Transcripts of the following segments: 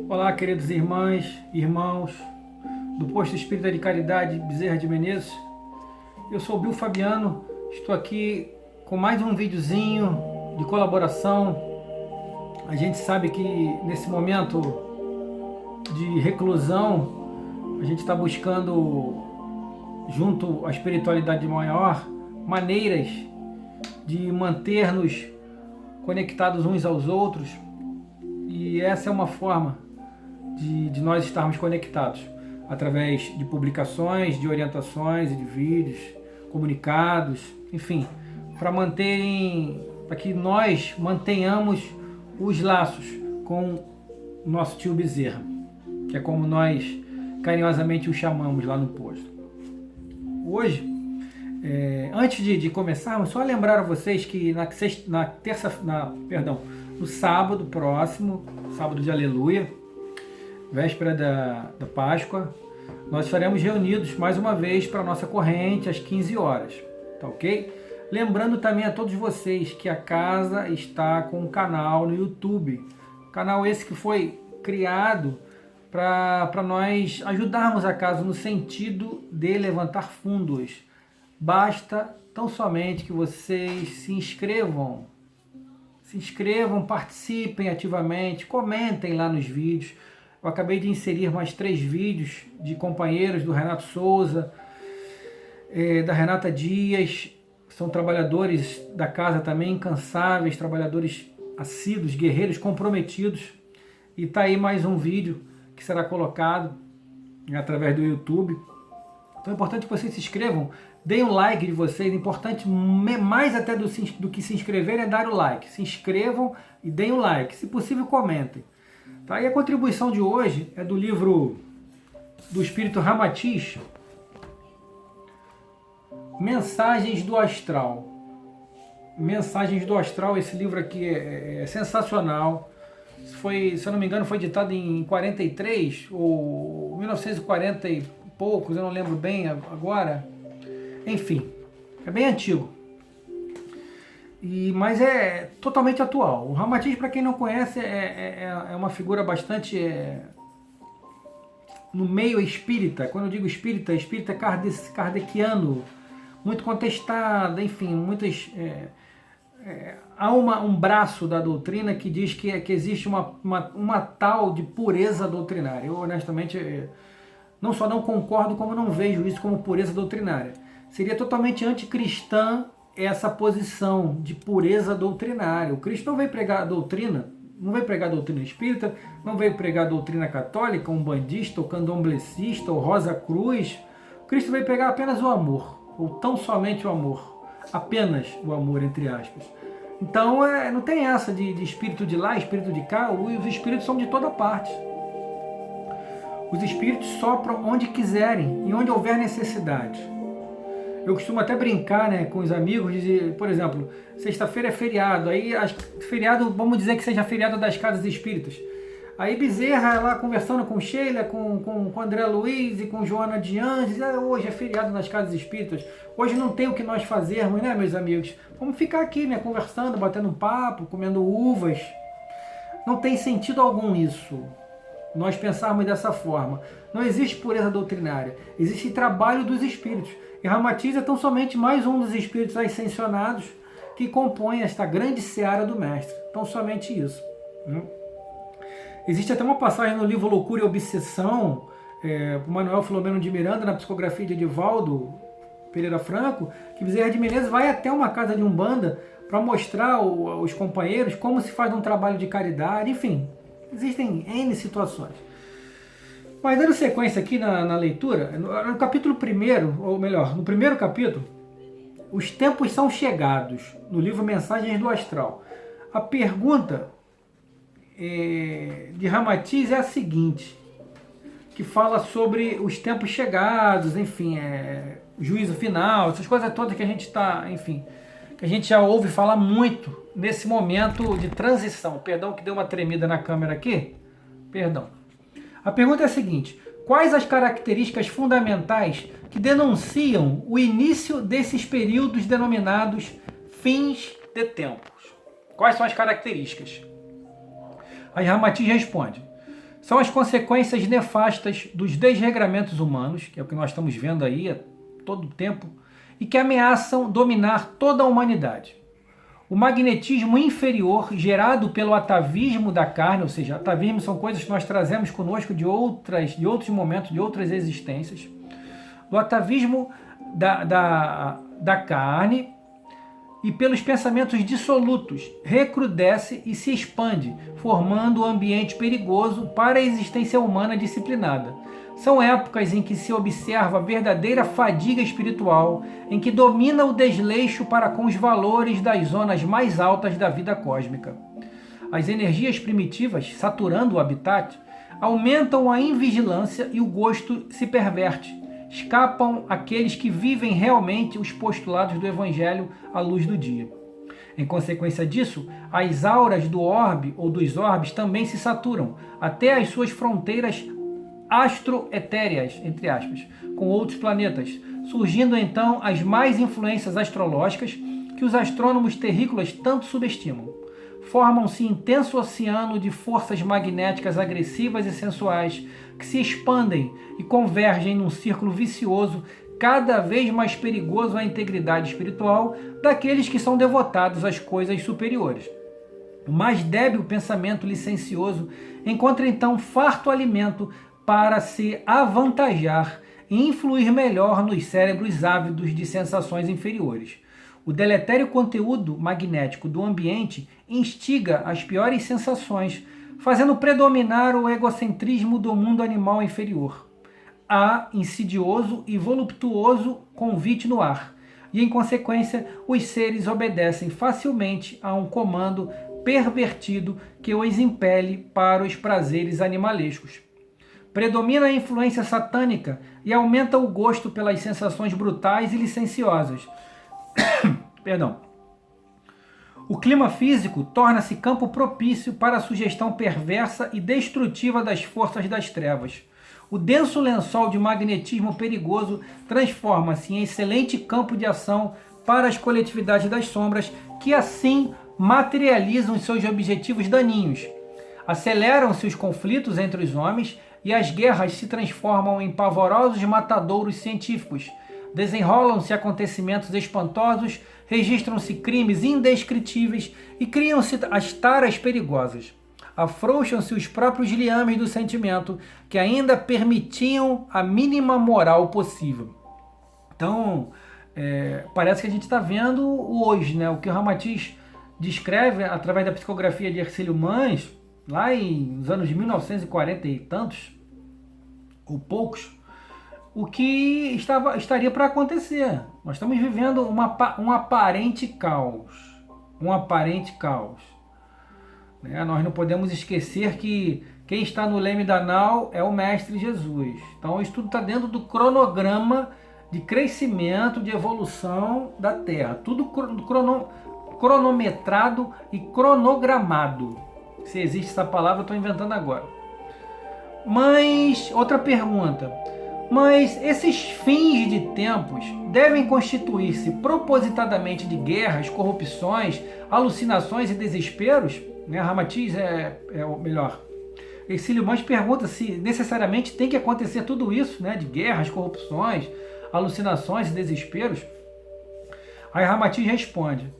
Olá, queridos irmãs, irmãos do Posto Espírita de Caridade Bezerra de Menezes. Eu sou o Bill Fabiano, estou aqui com mais um videozinho de colaboração. A gente sabe que nesse momento de reclusão, a gente está buscando, junto à espiritualidade maior, maneiras de manter-nos conectados uns aos outros, e essa é uma forma de nós estarmos conectados, através de publicações, de orientações e de vídeos, comunicados, enfim, para que nós mantenhamos os laços com o nosso tio Bezerra, que é como nós carinhosamente o chamamos lá no posto. Hoje, antes de começarmos, só lembrar a vocês que no sábado próximo, sábado de Aleluia, véspera da Páscoa, nós estaremos reunidos mais uma vez para a nossa corrente às 15 horas, tá ok? Lembrando também a todos vocês que a casa está com um canal no YouTube, canal esse que foi criado para nós ajudarmos a casa no sentido de levantar fundos. Basta tão somente que vocês se inscrevam, participem ativamente, comentem lá nos vídeos. Eu acabei de inserir mais 3 vídeos de companheiros do Renato Souza, da Renata Dias, são trabalhadores da casa também, incansáveis, trabalhadores assíduos, guerreiros comprometidos. E está aí mais um vídeo que será colocado através do YouTube. Então é importante que vocês se inscrevam, deem o like de vocês, importante mais até do que se inscrever é dar o like. Se inscrevam e deem o like, se possível comentem. Tá? E a contribuição de hoje é do livro do Espírito Ramatiz, Mensagens do Astral. Mensagens do Astral, esse livro aqui é sensacional. Se eu não me engano, foi editado em 43 ou 1940 e poucos, eu não lembro bem agora. Enfim, é bem antigo. Mas é totalmente atual. O Ramatiz, para quem não conhece, é uma figura bastante no meio espírita. Quando eu digo espírita kardeciano, muito contestada, enfim, há um braço da doutrina que diz que existe uma tal de pureza doutrinária. Eu, honestamente, não só não concordo, como não vejo isso como pureza doutrinária. Seria totalmente anticristã essa posição de pureza doutrinária. O Cristo não veio pregar a doutrina, não veio pregar a doutrina espírita, não veio pregar a doutrina católica, umbandista, ou candomblecista, ou Rosa Cruz. O Cristo veio pregar apenas o amor, ou tão somente o amor, apenas o amor, entre aspas. Então não tem essa de espírito de lá, espírito de cá. Os espíritos são de toda parte. Os espíritos sopram onde quiserem e onde houver necessidade. Eu costumo até brincar, né, com os amigos, dizer, por exemplo, sexta-feira é feriado, feriado, vamos dizer que seja feriado das casas espíritas. Aí Bezerra lá conversando com Sheila, com André Luiz e com Joana de Anjos, hoje é feriado nas casas espíritas, hoje não tem o que nós fazermos, né, meus amigos? Vamos ficar aqui, né, conversando, batendo um papo, comendo uvas. Não tem sentido algum isso, nós pensarmos dessa forma. Não existe pureza doutrinária, existe trabalho dos espíritos. E Ramatiz é tão somente mais um dos espíritos ascensionados que compõem esta grande seara do Mestre. Tão somente isso. Existe até uma passagem no livro Loucura e Obsessão, do Manuel Filomeno de Miranda, na psicografia de Edivaldo Pereira Franco, que Bezerra de Menezes vai até uma casa de umbanda para mostrar aos companheiros como se faz um trabalho de caridade. Enfim, existem N situações. Mas dando sequência aqui na leitura, no capítulo 1, ou melhor, no primeiro capítulo, os tempos são chegados, no livro Mensagens do Astral. A pergunta de Ramatiz é a seguinte, que fala sobre os tempos chegados, enfim, juízo final, essas coisas todas que a gente está, enfim, que a gente já ouve falar muito nesse momento de transição. Perdão que deu uma tremida na câmera aqui, perdão. A pergunta é a seguinte: quais as características fundamentais que denunciam o início desses períodos denominados fins de tempos? Quais são as características? Aí Ramatiz responde: são as consequências nefastas dos desregramentos humanos, que é o que nós estamos vendo aí a todo tempo, e que ameaçam dominar toda a humanidade. O magnetismo inferior gerado pelo atavismo da carne, ou seja, atavismo são coisas que nós trazemos conosco de outros momentos, de outras existências. Do atavismo da carne e pelos pensamentos dissolutos, recrudesce e se expande, formando um ambiente perigoso para a existência humana disciplinada. São épocas em que se observa a verdadeira fadiga espiritual, em que domina o desleixo para com os valores das zonas mais altas da vida cósmica. As energias primitivas, saturando o habitat, aumentam a invigilância e o gosto se perverte. Escapam aqueles que vivem realmente os postulados do Evangelho à luz do dia. Em consequência disso, as auras do orbe ou dos orbes também se saturam, até as suas fronteiras astroetéreas, entre aspas, com outros planetas, surgindo então as mais influências astrológicas que os astrônomos terrícolas tanto subestimam. Formam-se intenso oceano de forças magnéticas agressivas e sensuais que se expandem e convergem num círculo vicioso cada vez mais perigoso à integridade espiritual daqueles que são devotados às coisas superiores. O mais débil pensamento licencioso encontra então farto alimento para se avantajar e influir melhor nos cérebros ávidos de sensações inferiores. O deletério conteúdo magnético do ambiente instiga as piores sensações, fazendo predominar o egocentrismo do mundo animal inferior. Há insidioso e voluptuoso convite no ar, e em consequência os seres obedecem facilmente a um comando pervertido que os impele para os prazeres animalescos. Predomina a influência satânica e aumenta o gosto pelas sensações brutais e licenciosas. Perdão. O clima físico torna-se campo propício para a sugestão perversa e destrutiva das forças das trevas. O denso lençol de magnetismo perigoso transforma-se em excelente campo de ação para as coletividades das sombras, que assim materializam seus objetivos daninhos. Aceleram-se os conflitos entre os homens e as guerras se transformam em pavorosos matadouros científicos. Desenrolam-se acontecimentos espantosos, registram-se crimes indescritíveis e criam-se as taras perigosas. Afrouxam-se os próprios liames do sentimento, que ainda permitiam a mínima moral possível. Então, parece que a gente está vendo hoje, né, o que o Ramatiz descreve através da psicografia de Hercílio Mans, lá nos anos de 1940 e tantos, ou poucos, o que estaria para acontecer. Nós estamos vivendo um aparente caos. Um aparente caos. Nós não podemos esquecer que quem está no leme da nau é o Mestre Jesus. Então isso tudo está dentro do cronograma de crescimento, de evolução da Terra. Tudo cronometrado e cronogramado. Se existe essa palavra, eu estou inventando agora. Mas, outra pergunta. Mas esses fins de tempos devem constituir-se propositadamente de guerras, corrupções, alucinações e desesperos? Ramatiz é o melhor. Hercílio Mans pergunta se necessariamente tem que acontecer tudo isso, de guerras, corrupções, alucinações e desesperos. Aí Ramatiz responde: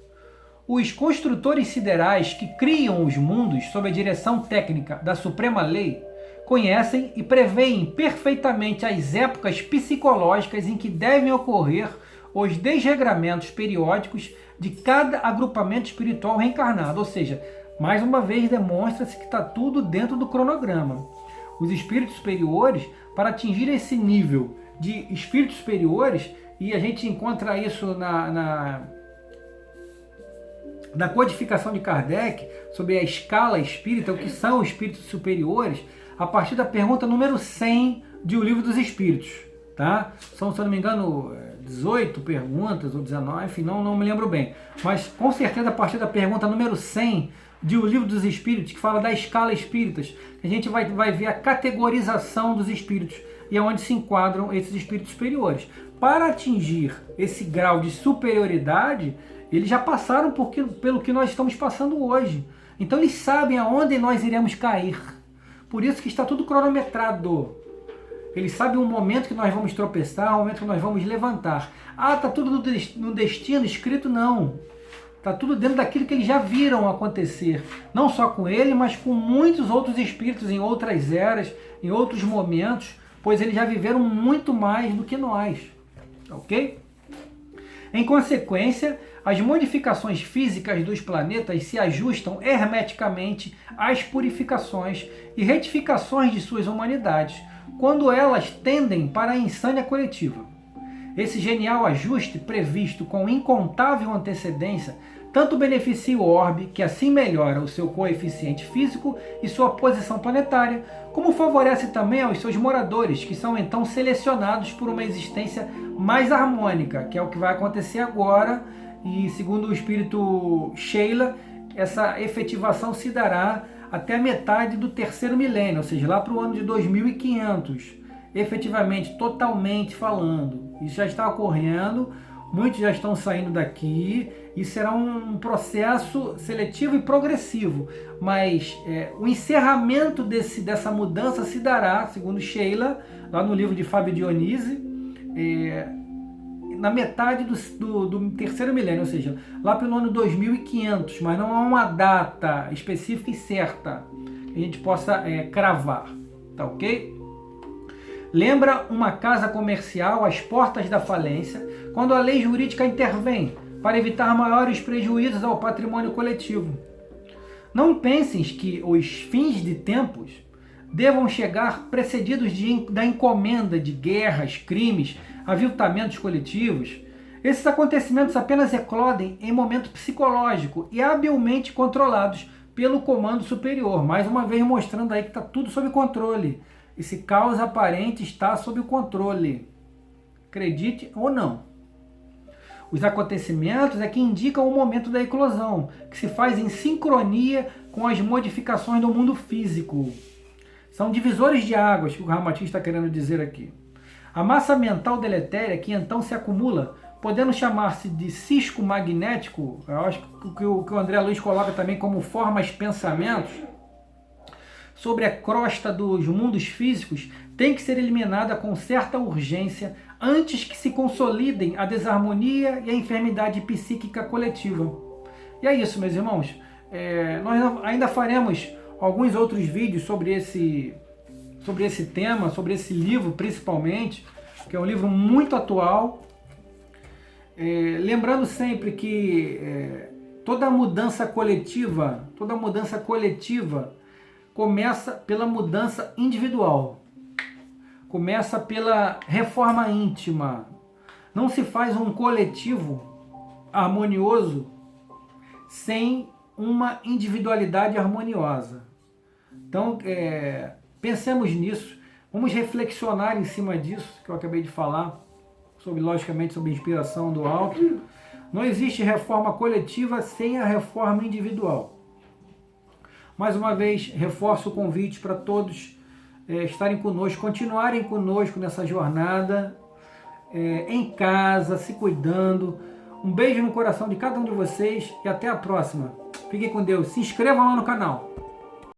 os construtores siderais que criam os mundos sob a direção técnica da Suprema Lei conhecem e preveem perfeitamente as épocas psicológicas em que devem ocorrer os desregramentos periódicos de cada agrupamento espiritual reencarnado. Ou seja, mais uma vez demonstra-se que está tudo dentro do cronograma. Os espíritos superiores, para atingir esse nível de espíritos superiores, e a gente encontra isso na codificação de Kardec, sobre a escala espírita, o que são os espíritos superiores, a partir da pergunta número 100 de O Livro dos Espíritos. Tá? São, se eu não me engano, 18 perguntas, ou 19, enfim, não me lembro bem. Mas, com certeza, a partir da pergunta número 100 de O Livro dos Espíritos, que fala da escala espíritas, a gente vai ver a categorização dos espíritos e aonde se enquadram esses espíritos superiores. Para atingir esse grau de superioridade, eles já passaram pelo que nós estamos passando hoje. Então, eles sabem aonde nós iremos cair. Por isso que está tudo cronometrado. Ele sabe o momento que nós vamos tropeçar, o momento que nós vamos levantar. Ah, está tudo no destino escrito? Não. Está tudo dentro daquilo que eles já viram acontecer. Não só com ele, mas com muitos outros espíritos em outras eras, em outros momentos, pois eles já viveram muito mais do que nós. Ok? Em consequência, as modificações físicas dos planetas se ajustam hermeticamente às purificações e retificações de suas humanidades, quando elas tendem para a insânia coletiva. Esse genial ajuste, previsto com incontável antecedência, tanto beneficia o orbe, que assim melhora o seu coeficiente físico e sua posição planetária, como favorece também aos seus moradores, que são então selecionados por uma existência mais harmônica, que é o que vai acontecer agora, e segundo o espírito Sheila, essa efetivação se dará até a metade do terceiro milênio, ou seja, lá para o ano de 2500, efetivamente, totalmente falando. Isso já está ocorrendo, muitos já estão saindo daqui, e será um processo seletivo e progressivo, mas o encerramento dessa mudança se dará, segundo Sheila, lá no livro de Fábio Dionise, na metade do terceiro milênio, ou seja, lá pelo ano 2500, mas não há uma data específica e certa que a gente possa cravar, tá ok? Lembra uma casa comercial às portas da falência, quando a lei jurídica intervém para evitar maiores prejuízos ao patrimônio coletivo. Não penses que os fins de tempos devam chegar precedidos da encomenda de guerras, crimes, aviltamentos coletivos. Esses acontecimentos apenas eclodem em momento psicológico e habilmente controlados pelo comando superior, mais uma vez mostrando aí que está tudo sob controle. Esse caos aparente está sob o controle, acredite ou não. Os acontecimentos é que indicam o momento da eclosão, que se faz em sincronia com as modificações do mundo físico. São divisores de águas que o Ramati está querendo dizer aqui. A massa mental deletéria que então se acumula, podendo chamar-se de cisco magnético, eu acho que o André Luiz coloca também como formas pensamentos, sobre a crosta dos mundos físicos, tem que ser eliminada com certa urgência antes que se consolidem a desarmonia e a enfermidade psíquica coletiva. E é isso, meus irmãos. Nós ainda faremos alguns outros vídeos sobre esse tema, sobre esse livro principalmente, que é um livro muito atual. Lembrando sempre que toda mudança coletiva começa pela mudança individual. Começa pela reforma íntima. Não se faz um coletivo harmonioso sem uma individualidade harmoniosa. Então, pensemos nisso. Vamos reflexionar em cima disso, que eu acabei de falar, logicamente, sobre inspiração do alto. Não existe reforma coletiva sem a reforma individual. Mais uma vez, reforço o convite para todos estarem conosco, continuarem conosco nessa jornada, em casa, se cuidando. Um beijo no coração de cada um de vocês e até a próxima. Fiquem com Deus. Se inscrevam lá no canal.